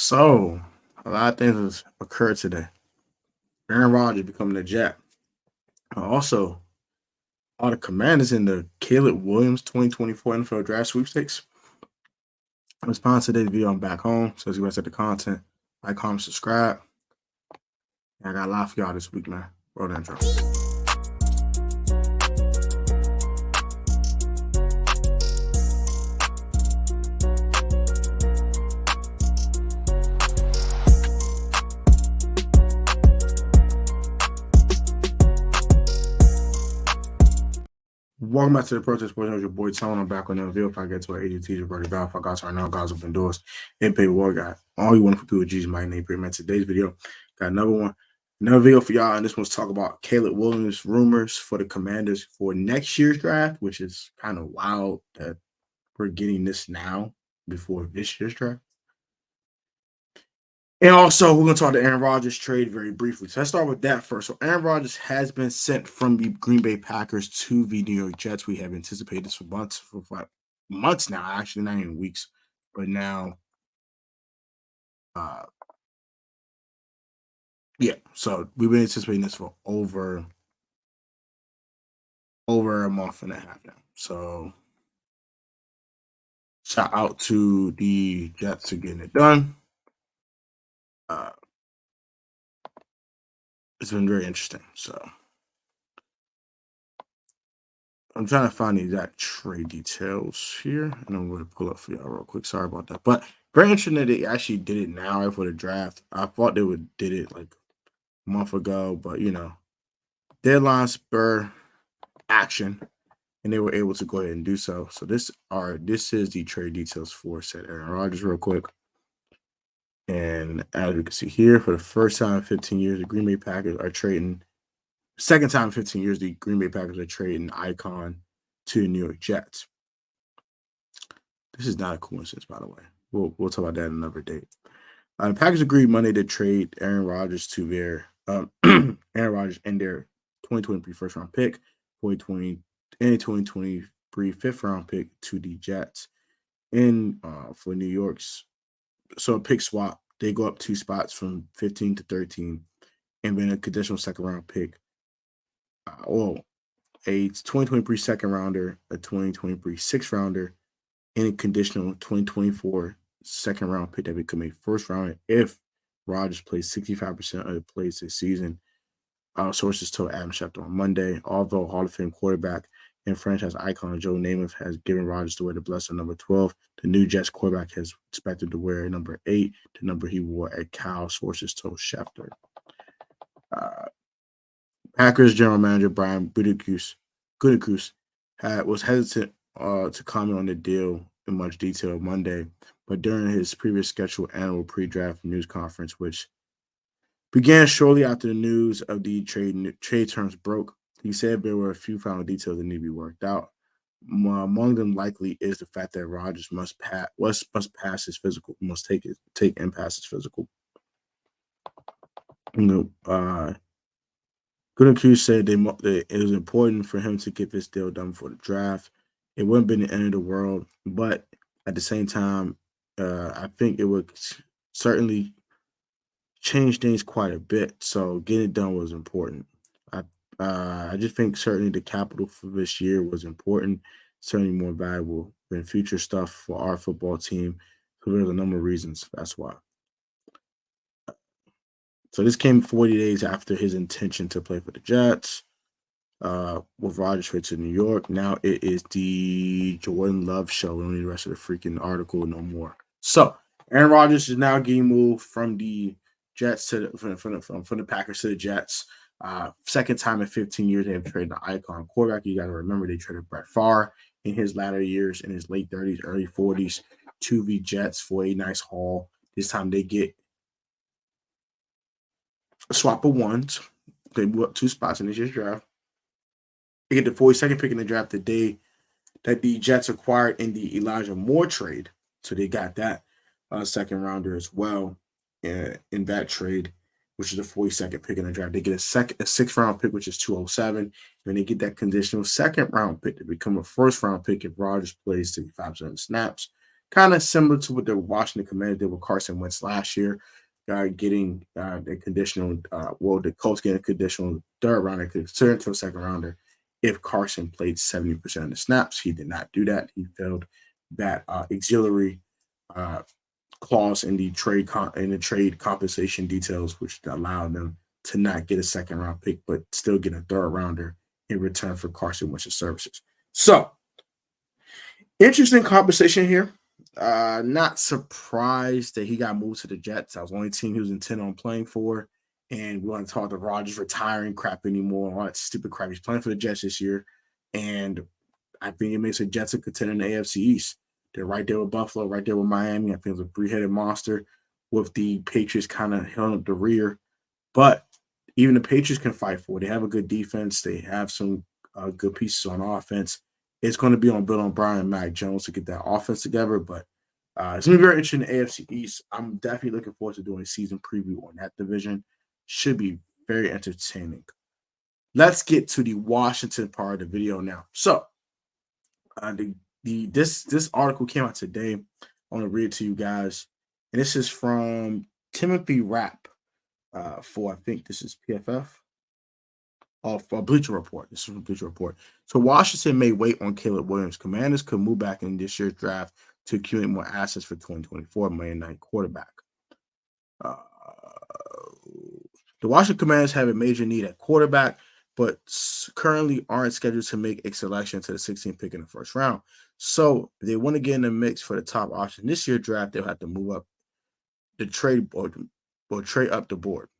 So, a lot of things has occurred today. Aaron Rodgers becoming a Jet. Also, all the Commanders in the Caleb Williams 2024 NFL Draft Sweepstakes. In response to today's video, I'm back home. So, as you guys at the content, like, comment, subscribe. And I got a lot for y'all this week, man. Roll the intro. Welcome back to the Protest Sports. Your boy Tony. I'm back on the video. If I get to an AGT, you're already back. If I got to right now, guys open doors and pay war guy. All you want to do with Jesus, my name, man. Today's video got another video for y'all, and this one's talk about Caleb Williams rumors for the Commanders for next year's draft, which is kind of wild that we're getting this now before this year's draft. And also, we're going to talk the Aaron Rodgers trade very briefly. So let's start with that first. So Aaron Rodgers has been sent from the Green Bay Packers to the New York Jets. We have anticipated this for months now, actually not even weeks. But now, so we've been anticipating this for over a month and a half now. So shout out to the Jets for getting it done. It's been very interesting. So I'm trying to find the exact trade details here, and I'm going to pull up for y'all real quick. Sorry about that, but very interesting that they actually did it now right for the draft. I thought they did it like a month ago, but deadline spur action, and they were able to go ahead and do so. So this is the trade details for said Aaron Rodgers real quick. And as we can see here, for the first time in 15 years, the Green Bay Packers are trading. Second time in 15 years, the Green Bay Packers are trading icon to the New York Jets. This is not a coincidence, by the way. We'll talk about that another day. The Packers agreed Monday to trade Aaron Rodgers to their Aaron Rodgers and their 2023 first round pick, 2020 and 2023 fifth round pick to the Jets in for New York's. So a pick swap, they go up 2 spots from 15 to 13, and then a conditional second round pick. A 2023 second rounder, a 2023 sixth rounder, and a conditional 2024 second round pick that become a first rounder if Rodgers plays 65% of the plays this season. Sources told Adam Schefter on Monday. Although Hall of Fame quarterback and franchise icon Joe Namath has given Rodgers to wear the blessed number 12, the new Jets quarterback has expected to wear number 8, the number he wore at Cal, sources told Schefter. Packers general manager Brian Gutekunst was hesitant to comment on the deal in much detail Monday, but during his previous scheduled annual pre-draft news conference, which began shortly after the news of the trade terms broke, he said there were a few final details that need to be worked out. Among them likely is the fact that Rodgers must pass his physical, take and pass his physical. Gutekunst said that it was important for him to get this deal done for the draft. It wouldn't be the end of the world, but at the same time, I think it would certainly change things quite a bit. So getting it done was important. I just think certainly the capital for this year was important, certainly more valuable than future stuff for our football team. So there's a number of reasons. That's why. So this came 40 days after his intention to play for the Jets. With Rodgers trade to New York. Now it is the Jordan Love show. We don't need the rest of the freaking article no more. So Aaron Rodgers is now getting moved from the Jets to from the Packers to the Jets. Second time in 15 years they have traded the icon quarterback. You got to remember they traded Brett Favre in his latter years, in his late 30s, early 40s, to the Jets for a nice haul. This time they get a swap of ones. They move up 2 spots in this year's draft. They get the 42nd pick in the draft the day that the Jets acquired in the Elijah Moore trade. So they got that second rounder as well in that trade, which is the 42nd pick in the draft. They get a 6th round pick, which is 207. And they get that conditional second round pick to become a first round pick if Rodgers plays 65% of snaps. kind of similar to what the Washington Commanders did with Carson Wentz last year, getting the conditional, the Colts getting a conditional third rounder could turn to a second rounder if Carson played 70% of the snaps. He did not do that. He failed that auxiliary clause in the trade compensation details, which allowed them to not get a second round pick, but still get a third rounder in return for Carson Wentz's services. So, interesting conversation here. Not surprised that he got moved to the Jets. That was the only team he was intent on playing for. And we want to talk about Rodgers retiring crap anymore, all that stupid crap. He's playing for the Jets this year. And I think it makes the Jets a contender in the AFC East. They're right there with Buffalo, right there with Miami. I think it's a three-headed monster with the Patriots kind of held up the rear. But even the Patriots can fight for it. They have a good defense. They have some good pieces on offense. It's going to be on Bill O'Brien and Mac Jones to get that offense together. But it's going to be very interesting in the AFC East. I'm definitely looking forward to doing a season preview on that division. Should be very entertaining. Let's get to the Washington part of the video now. So this article came out today. I want to read it to you guys. And this is from Timothy Rapp for, I think this is PFF. For Bleacher Report. This is from Bleacher Report. So Washington may wait on Caleb Williams. Commanders could move back in this year's draft to accumulate more assets for 2024 Monday night quarterback. The Washington Commanders have a major need at quarterback, but currently aren't scheduled to make a selection to the 16th pick in the first round. So if they want to get in the mix for the top option this year's draft, they'll have to move up the trade board or trade up the board.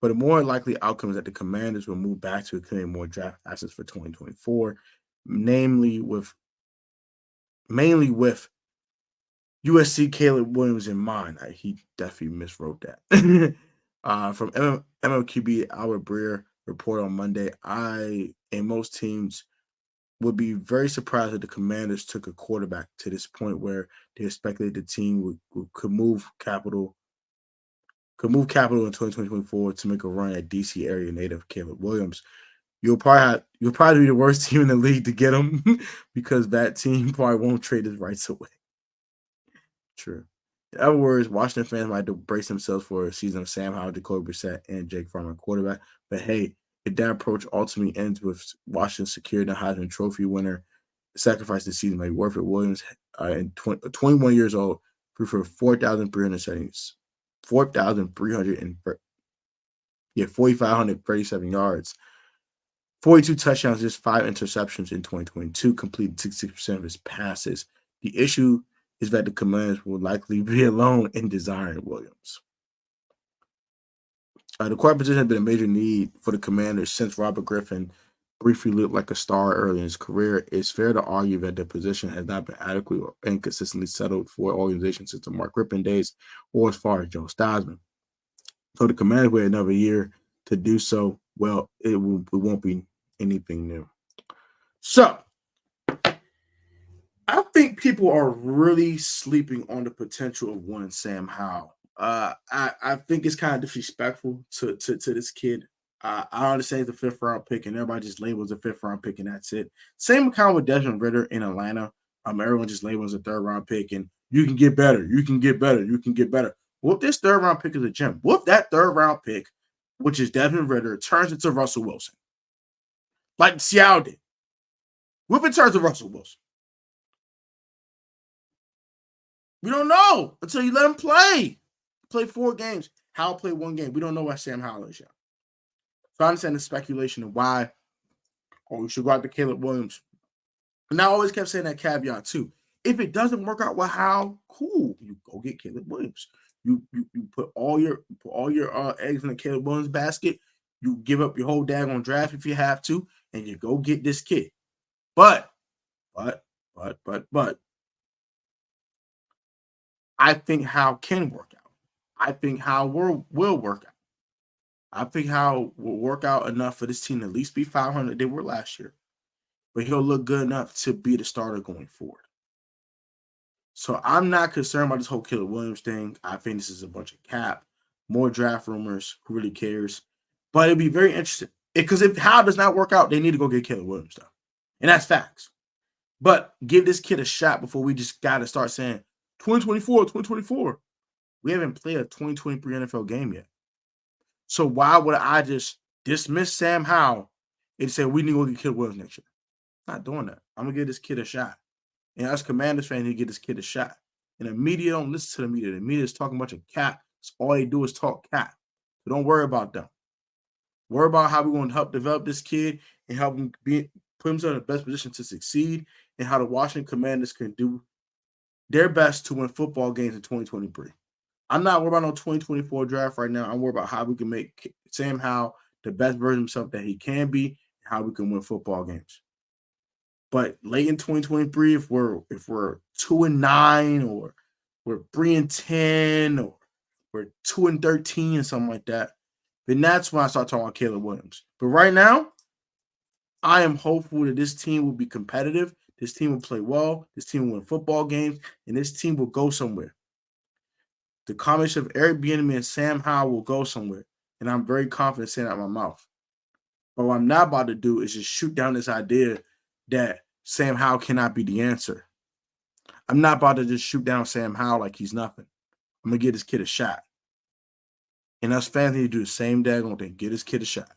But a more likely outcome is that the Commanders will move back to accumulate more draft assets for 2024, mainly with USC Caleb Williams in mind. He definitely miswrote that. From MLQB Albert Breer report on Monday, I and most teams would be very surprised if the Commanders took a quarterback to this point where they speculated the team could move capital in 2024 to make a run at DC area native Caleb Williams. You'll probably be the worst team in the league to get him because that team probably won't trade his rights away. True. In other words, Washington fans might have to brace themselves for a season of Sam Howell, Jacoby Brissett, and Jake Fromm at quarterback. But hey, if that approach ultimately ends with Washington securing the Heisman Trophy winner, the sacrifice this season may be worth it. Williams, 21 years old, threw for 4,537 yards, 42 touchdowns, just 5 interceptions in 2022, completed 66% of his passes. The issue is that the Commanders will likely be alone in desiring Williams. The quarterback position has been a major need for the Commanders since Robert Griffin briefly looked like a star early in his career. It's fair to argue that the position has not been adequately or inconsistently settled for organizations since the Mark Rippon days or as far as Joe Stosman. So the Commanders wait another year to do so. Well, it won't be anything new. So I think people are really sleeping on the potential of one Sam Howell. I think it's kind of disrespectful to this kid. I understand he's the 5th round pick, and everybody just labels a 5th round pick, and that's it. Same account with Desmond Ridder in Atlanta. Everyone just labels a 3rd round pick, and you can get better, you can get better, you can get better. What if this 3rd round pick is a gem? What if that 3rd round pick, which is Desmond Ridder, turns into Russell Wilson, like Seattle did? What if it turns to Russell Wilson? We don't know until you let him play. Play 4 games. Howell played 1 game. We don't know what Sam Howell is yet. So I understand the speculation of why, we should go out to Caleb Williams. And I always kept saying that caveat too. If it doesn't work out with Howell, cool. You go get Caleb Williams. You put all your eggs in the Caleb Williams basket. You give up your whole daggone draft if you have to, and you go get this kid. But I think Howell can work out. I think Howell will work out. I think Howell will work out enough for this team to at least be 500. They were last year. But he'll look good enough to be the starter going forward. So I'm not concerned about this whole Caleb Williams thing. I think this is a bunch of cap. More draft rumors. Who really cares? But it'd be very interesting. Because if Howell does not work out, they need to go get Caleb Williams, though. And that's facts. But give this kid a shot before we just got to start saying 2024, 2024. We haven't played a 2023 NFL game yet. So why would I just dismiss Sam Howell and say we need to go get Caleb Williams next year? Not doing that. I'm going to give this kid a shot. And as Commanders fans, you get this kid a shot. And the media don't listen to the media. The media is talking a bunch of cap. So all they do is talk cap. So don't worry about them. Worry about how we're going to help develop this kid and help him put himself in the best position to succeed, and how the Washington Commanders can do their best to win football games in 2023. I'm not worried about no 2024 draft right now. I'm worried about how we can make Sam Howell the best version of himself that he can be, and how we can win football games. But late in 2023, if we're 2-9, or we're 3-10, or we're 2-13 or something like that, then that's when I start talking about Caleb Williams. But right now, I am hopeful that this team will be competitive. This team will play well. This team will win football games, and this team will go somewhere. The combination of Eric Bieniemy and Sam Howell will go somewhere, and I'm very confident saying that out of my mouth. But what I'm not about to do is just shoot down this idea that Sam Howell cannot be the answer. I'm not about to just shoot down Sam Howell like he's nothing. I'm going to give this kid a shot. And us fans need to do the same daggone thing. Give this kid a shot.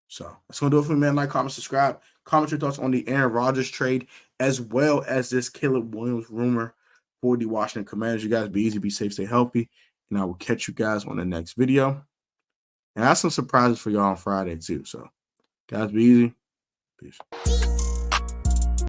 So that's going to do it for me, man. Like, comment, subscribe. Comment your thoughts on the Aaron Rodgers trade, as well as this Caleb Williams rumor for the Washington Commanders. You guys be easy, be safe, stay healthy. And I will catch you guys on the next video. And I have some surprises for y'all on Friday, too. So, guys, be easy. Peace.